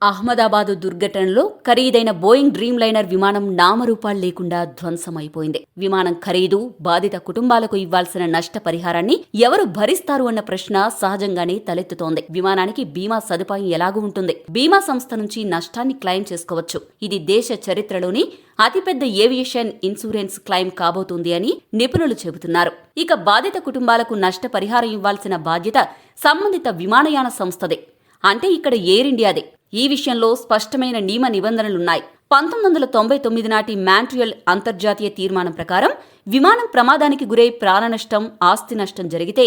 అహ్మదాబాద్ దుర్ఘటనలో ఖరీదైన Boeing dream liner విమానం నామరూపాలు లేకుండా ధ్వంసమైపోయింది. విమానం ఖరీదు, బాధిత కుటుంబాలకు ఇవ్వాల్సిన నష్టపరిహారాన్ని ఎవరు భరిస్తారు అన్న ప్రశ్న సహజంగానే తలెత్తుతోంది. విమానానికి బీమా సదుపాయం ఎలాగూ ఉంటుంది. బీమా సంస్థ నుంచి నష్టాన్ని క్లెయిమ్ చేసుకోవచ్చు. ఇది దేశ చరిత్రలోని అతిపెద్ద ఏవియేషన్ ఇన్సూరెన్స్ క్లెయిమ్ కాబోతుంది అని నిపుణులు చెబుతున్నారు. ఇక బాధిత కుటుంబాలకు నష్టపరిహారం ఇవ్వాల్సిన బాధ్యత సంబంధిత విమానయాన సంస్థదే, అంటే ఇక్కడ ఎయిర్ ఇండియాదే. ఈ విషయంలో స్పష్టమైన నియమ నిబంధనలున్నాయి. 1999 నాటి మాంట్రియల్ అంతర్జాతీయ తీర్మానం ప్రకారం విమానం ప్రమాదానికి గురై ప్రాణనష్టం, ఆస్తి నష్టం జరిగితే,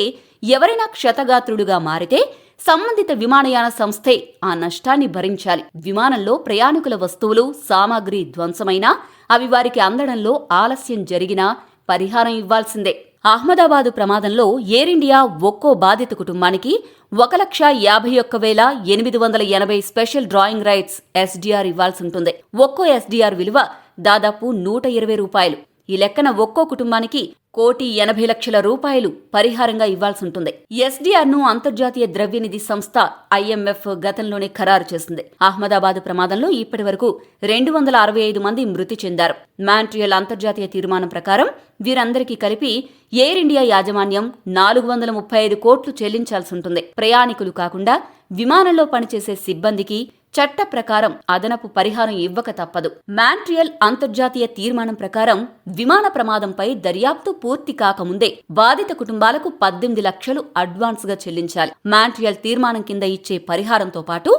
ఎవరైనా క్షతగాత్రుడుగా మారితే సంబంధిత విమానయాన సంస్థే ఆ నష్టాన్ని భరించాలి. విమానంలో ప్రయాణికుల వస్తువులు, సామాగ్రి ధ్వంసమైనా, అవి వారికి అందడంలో ఆలస్యం జరిగినా పరిహారం ఇవ్వాల్సిందే. అహ్మదాబాదు ప్రమాదంలో ఎయిర్ ఇండియా ఒక్కో బాధిత కుటుంబానికి 1,51,880 స్పెషల్ డ్రాయింగ్ రైట్స్ ఎస్డీఆర్ ఇవ్వాల్సి ఉంటుంది. ఒక్కో ఎస్డీఆర్ విలువ దాదాపు 120 రూపాయలు. ఈ లెక్కన ఒక్కో కుటుంబానికి ₹1,80,00,000 పరిహారంగా ఇవ్వాల్సి ఉంటుంది. ఎస్డీఆర్ ను అంతర్జాతీయ ద్రవ్యనిధి సంస్థ IMF గతంలోనే ఖరారు చేసింది. అహ్మదాబాద్ ప్రమాదంలో ఇప్పటి వరకు 265 మంది మృతి చెందారు. మాంట్రియల్ అంతర్జాతీయ తీర్మానం ప్రకారం వీరందరికీ కలిపి ఎయిర్ ఇండియా యాజమాన్యం 435 కోట్లు చెల్లించాల్సి ఉంటుంది. ప్రయాణికులు కాకుండా విమానంలో పనిచేసే సిబ్బందికి చట్ట ప్రకారం అదనపు పరిహారం ఇవ్వక తప్పదు. మాంట్రియల్ అంతర్జాతీయ తీర్మానం ప్రకారం విమాన ప్రమాదంపై దర్యాప్తు పూర్తి కాకముందే బాధిత కుటుంబాలకు 18 లక్షలు అడ్వాన్స్ గా చెల్లించాలి. మాంట్రియల్ తీర్మానం కింద ఇచ్చే పరిహారంతో పాటు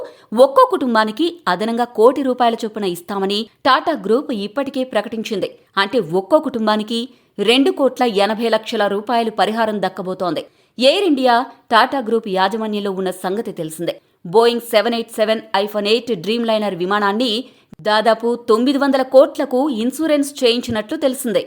ఒక్కో కుటుంబానికి అదనంగా ₹1,00,00,000 చొప్పున ఇస్తామని టాటా గ్రూప్ ఇప్పటికే ప్రకటించింది. అంటే ఒక్కో కుటుంబానికి ₹2,80,00,000 పరిహారం దక్కబోతోంది. ఎయిర్ ఇండియా టాటా గ్రూప్ యాజమాన్యంలో ఉన్న సంగతి తెలిసిందే. బోయింగ్ 787-8 డ్రీమ్ లైనర్ విమానాన్ని దాదాపు 900 కోట్లకు ఇన్సూరెన్స్ చేయించినట్లు తెలిసిందే.